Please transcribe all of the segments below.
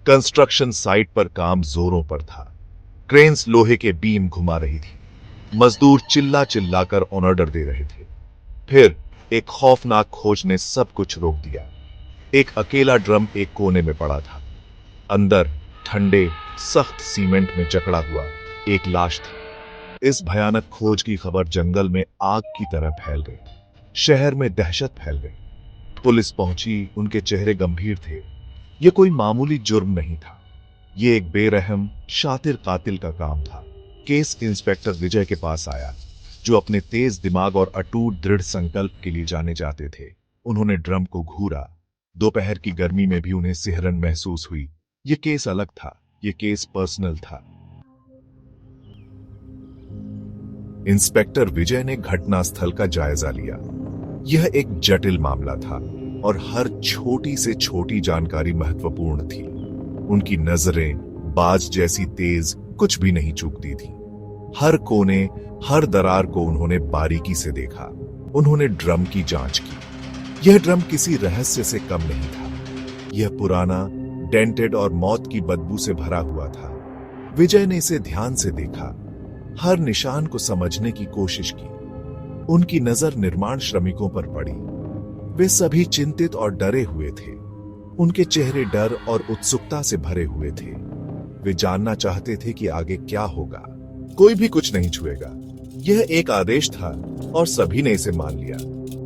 Construction site पर काम जोरों पर था। क्रेन्स लोहे के बीम घुमा रही थी। मजदूर चिल्ला चिल्लाकर ऑर्डर दे रहे थे। फिर एक खौफनाक खोज ने सब कुछ रोक दिया। एक अकेला ड्रम एक कोने में पड़ा था। अंदर ठंडे सख्त सीमेंट में जकड़ा हुआ एक लाश थी। इस भयानक खोज की खबर जंगल में आग की तरह फैल गई। शहर में दहशत फैल गई। पुलिस पहुंची, उनके चेहरे गंभीर थे। यह कोई मामूली जुर्म नहीं था। यह एक बेरहम शातिर कातिल का काम था। केस इंस्पेक्टर विजय के पास आया, जो अपने तेज दिमाग और अटूट दृढ़ संकल्प के लिए जाने जाते थे। उन्होंने ड्रम को घूरा। दोपहर की गर्मी में भी उन्हें सिहरन महसूस हुई। यह केस अलग था। यह केस पर्सनल था। इंस्पेक्टर विजय ने घटनास्थल का जायजा लिया। यह एक जटिल मामला था और हर छोटी से छोटी जानकारी महत्वपूर्ण थी। उनकी नजरें बाज जैसी तेज कुछ भी नहीं चूकती थी। हर कोने, हर दरार को उन्होंने बारीकी से देखा। उन्होंने ड्रम की जांच की। यह ड्रम किसी रहस्य से कम नहीं था। यह पुराना, डेंटेड और मौत की बदबू से भरा हुआ था। विजय ने इसे ध्यान से देखा, हर निशान को समझने की कोशिश की। उनकी नजर निर्माण श्रमिकों पर पड़ी। वे सभी चिंतित और डरे हुए थे। उनके चेहरे डर और उत्सुकता से भरे हुए थे। वे जानना चाहते थे कि आगे क्या होगा। कोई भी कुछ नहीं छुएगा। यह एक आदेश था और सभी ने इसे मान लिया।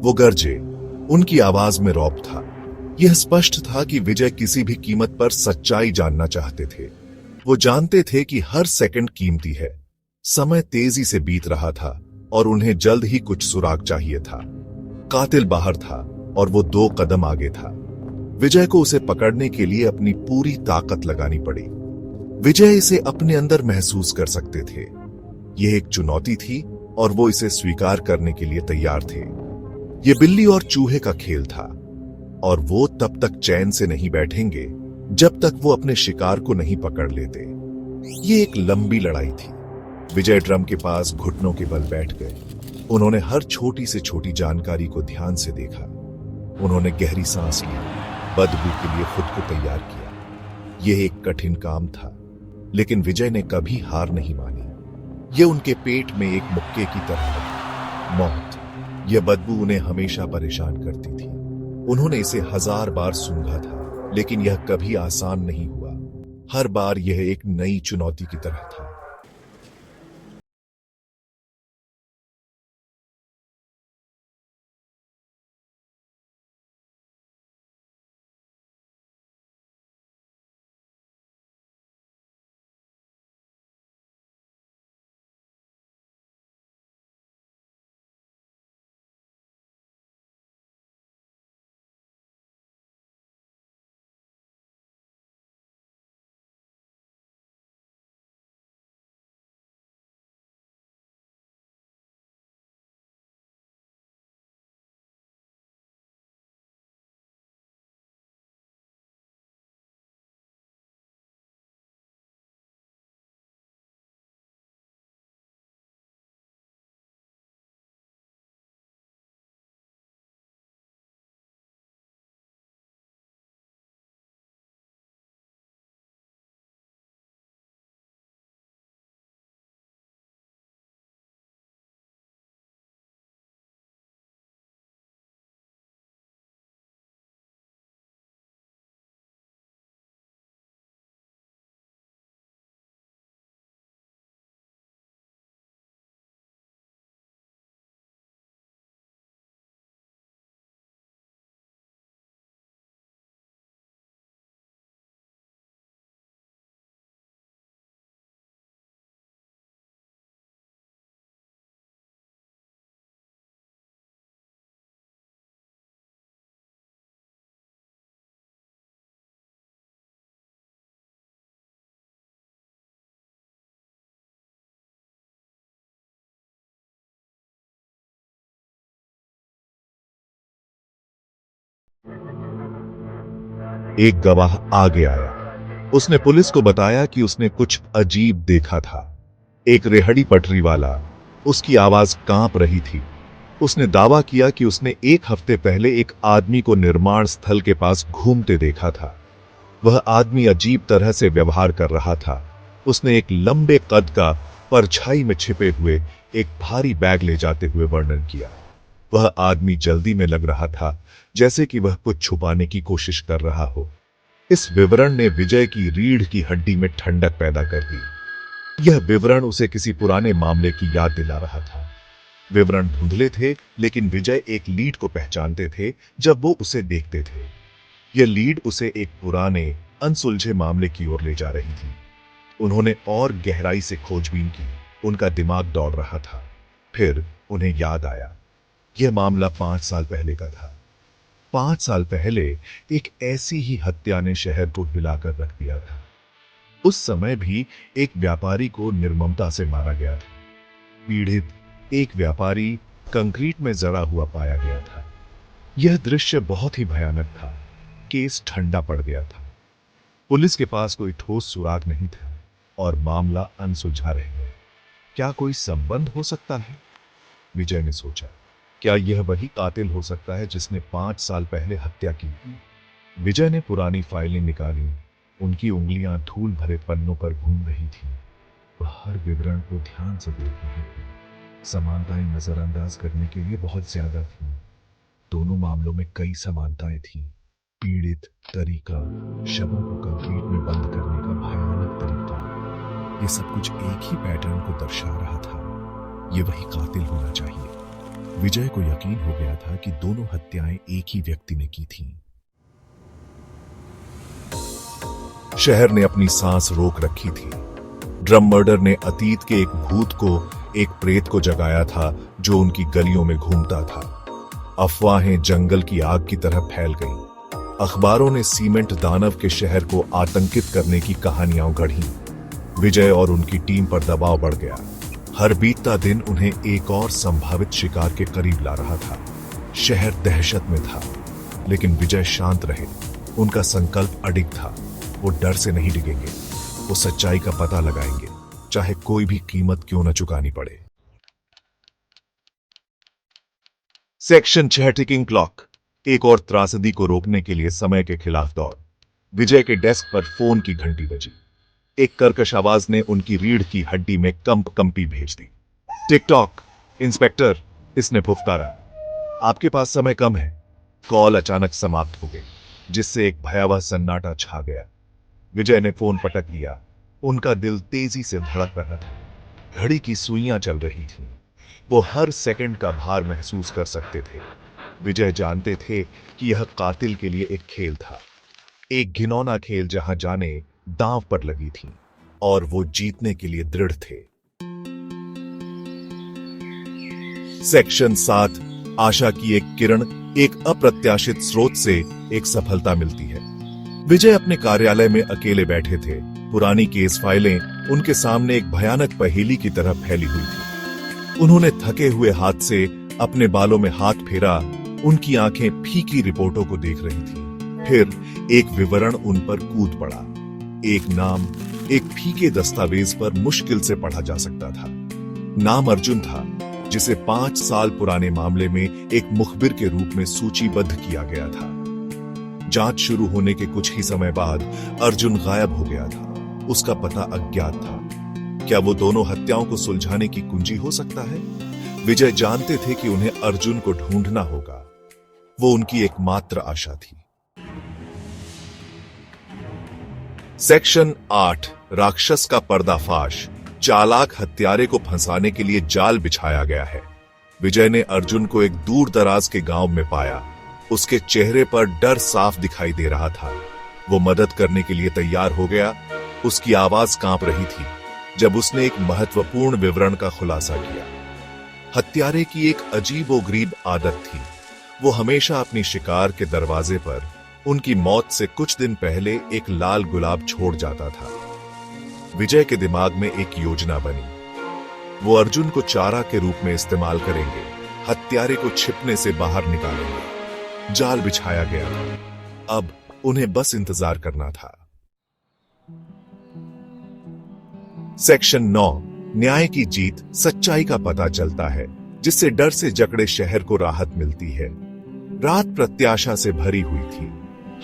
वो गरजे। उनकी आवाज में रौब था। यह स्पष्ट था कि विजय किसी भी कीमत पर सच्चाई जानना चाहते थे। वो जानते थे कि हर सेकंड कीमती है। समय तेजी से बीत रहा था और उन्हें जल्द ही कुछ सुराग चाहिए था। कातिल बाहर था और वो 2 कदम आगे था। विजय को उसे पकड़ने के लिए अपनी पूरी ताकत लगानी पड़ी। विजय इसे अपने अंदर महसूस कर सकते थे। यह एक चुनौती थी और वो इसे स्वीकार करने के लिए तैयार थे। यह बिल्ली और चूहे का खेल था और वो तब तक चैन से नहीं बैठेंगे जब तक वो अपने शिकार को नहीं पकड़ लेते। ये एक लंबी लड़ाई थी। विजय ड्रम के पास घुटनों के बल बैठ गए। उन्होंने हर छोटी से छोटी जानकारी को ध्यान से देखा। उन्होंने गहरी सांस ली, बदबू के लिए खुद को तैयार किया। यह एक कठिन काम था, लेकिन विजय ने कभी हार नहीं मानी। यह उनके पेट में एक मुक्के की तरह था। मौत। यह बदबू उन्हें हमेशा परेशान करती थी। उन्होंने इसे 1000 बार सूंघा था, लेकिन यह कभी आसान नहीं हुआ। हर बार यह एक नई चुनौती की तरह था। एक गवाह आगे आया। उसने पुलिस को बताया कि उसने कुछ अजीब देखा था। एक रेहड़ी पटरी वाला। उसकी आवाज कांप रही थी। उसने दावा किया कि उसने 1 हफ्ते पहले एक आदमी को निर्माण स्थल के पास घूमते देखा था। वह आदमी अजीब तरह से व्यवहार कर रहा था। उसने एक लंबे कद का परछाई में छिपे हुए एक भारी बैग ले जाते हुए वर्णन किया। वह आदमी जल्दी में लग रहा था, जैसे कि वह कुछ छुपाने की कोशिश कर रहा हो। इस विवरण ने विजय की रीढ़ की हड्डी में ठंडक पैदा कर दी। यह विवरण उसे किसी पुराने मामले की याद दिला रहा था। विवरण धुंधले थे, लेकिन विजय एक लीड को पहचानते थे जब वो उसे देखते थे। यह लीड उसे एक पुराने अनसुलझे मामले की ओर ले जा रही थी। उन्होंने और गहराई से खोजबीन की। उनका दिमाग दौड़ रहा था। फिर उन्हें याद आया, यह मामला 5 साल पहले का था। 5 साल पहले एक ऐसी ही हत्या ने शहर को हिलाकर रख दिया था। उस समय भी एक व्यापारी को निर्ममता से मारा गया था। पीड़ित एक व्यापारी कंक्रीट में जड़ा हुआ पाया गया था। यह दृश्य बहुत ही भयानक था। केस ठंडा पड़ गया था। पुलिस के पास कोई ठोस सुराग नहीं था और मामला अनसुलझा रह गया। क्या कोई संबंध हो सकता है? विजय ने सोचा, क्या यह वही कातिल हो सकता है जिसने 5 साल पहले हत्या की? विजय ने पुरानी फाइलें निकाली। उनकी उंगलियां धूल भरे पन्नों पर घूम रही थीं। वह हर विवरण को ध्यान से देख रहे थे। समानताएं नजरअंदाज करने के लिए बहुत ज्यादा थीं। दोनों मामलों में कई समानताएं थीं। पीड़ित तरीका, शवों को कंक्रीट में बंद करने का भयानक तरीका, यह सब कुछ एक ही पैटर्न को दर्शा रहा था। यह वही कातिल होना चाहिए। विजय को यकीन हो गया था कि दोनों हत्याएं एक ही व्यक्ति ने की थीं। शहर ने अपनी सांस रोक रखी थी। ड्रम मर्डर ने अतीत के एक भूत को, एक प्रेत को जगाया था जो उनकी गलियों में घूमता था। अफवाहें जंगल की आग की तरह फैल गईं। अखबारों ने सीमेंट दानव के शहर को आतंकित करने की कहानियां गढ़ी। विजय और उनकी टीम पर दबाव बढ़ गया। हर बीतता दिन उन्हें एक और संभावित शिकार के करीब ला रहा था। शहर दहशत में था, लेकिन विजय शांत रहे। उनका संकल्प अडिग था। वो डर से नहीं डिगेंगे। वो सच्चाई का पता लगाएंगे, चाहे कोई भी कीमत क्यों न चुकानी पड़े। Section 6 ticking clock. एक और त्रासदी को रोकने के लिए समय के खिलाफ दौड़। विजय के डेस्क पर फोन की घंटी बजी। एक कर्कश आवाज ने उनकी रीढ़ की हड्डी में कंपी भेज दी। Tick tock. इंस्पेक्टर, इसने फुफकारा। आपके पास समय कम है। कॉल अचानक समाप्त हो गई, जिससे एक भयावह सन्नाटा छा गया। विजय ने फोन पटक दिया। उनका दिल तेजी से धड़क रहा था। घड़ी की सुइयां चल रही थीं। वो हर सेकंड का भार महसूस कर सकते थे। विजय जानते थे कि यह कातिल के लिए एक खेल था, एक घिनौना खेल जहां जाने दांव पर लगी थी और वो जीतने के लिए दृढ़ थे। सेक्शन 7 आशा की एक किरण। एक अप्रत्याशित स्रोत से एक सफलता मिलती है। विजय अपने कार्यालय में अकेले बैठे थे। पुरानी केस फाइलें उनके सामने एक भयानक पहेली की तरह फैली हुई थी। उन्होंने थके हुए हाथ से अपने बालों में हाथ फेरा। उनकी आंखें फीकी रिपोर्टों को देख रही थीं। फिर एक विवरण उन पर कूद पड़ा। एक नाम एक फीके दस्तावेज पर मुश्किल से पढ़ा जा सकता था। नाम अर्जुन था, जिसे 5 साल पुराने मामले में एक मुखबिर के रूप में सूचीबद्ध किया गया था। जांच शुरू होने के कुछ ही समय बाद अर्जुन गायब हो गया था। उसका पता अज्ञात था। क्या वो दोनों हत्याओं को सुलझाने की कुंजी हो सकता है? विजय जानते थे कि उन्हें अर्जुन को ढूंढना होगा। वो उनकी एकमात्र आशा थी। सेक्शन 8 राक्षस का पर्दाफाश। चालाक हत्यारे को फंसाने के लिए जाल बिछाया गया है। विजय ने अर्जुन को एक दूर दराज के गांव में पाया। उसके चेहरे पर डर साफ दिखाई दे रहा था। वो मदद करने के लिए तैयार हो गया। उसकी आवाज कांप रही थी जब उसने एक महत्वपूर्ण विवरण का खुलासा किया। हत्यारे की एक अजीबोगरीब आदत थी। वो हमेशा अपनी शिकार के दरवाजे पर उनकी मौत से कुछ दिन पहले एक लाल गुलाब छोड़ जाता था। विजय के दिमाग में एक योजना बनी। वो अर्जुन को चारा के रूप में इस्तेमाल करेंगे। हत्यारे को छिपने से बाहर निकालेंगे। जाल बिछाया गया था। अब उन्हें बस इंतजार करना था। सेक्शन 9 न्याय की जीत। सच्चाई का पता चलता है, जिससे डर से जकड़े शहर को राहत मिलती है। रात प्रत्याशा से भरी हुई थी।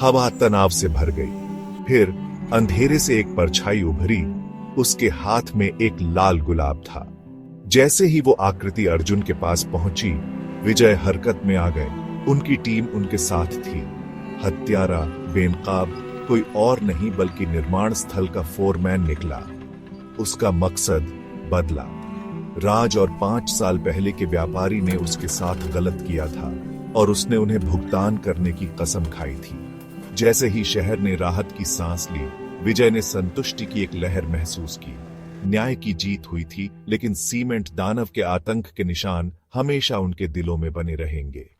हवा तनाव से भर गई। फिर अंधेरे से एक परछाई उभरी। उसके हाथ में एक लाल गुलाब था। जैसे ही वो आकृति अर्जुन के पास पहुंची, विजय हरकत में आ गए। उनकी टीम उनके साथ थी। हत्यारा बेनकाब कोई और नहीं बल्कि निर्माण स्थल का फोरमैन निकला। उसका मकसद बदला। राज और 5 साल पहले के व्यापारी ने उसके साथ गलत किया था और उसने उन्हें भुगतान करने की कसम खाई थी। जैसे ही शहर ने राहत की सांस ली, विजय ने संतुष्टि की एक लहर महसूस की। न्याय की जीत हुई थी, लेकिन सीमेंट दानव के आतंक के निशान हमेशा उनके दिलों में बने रहेंगे।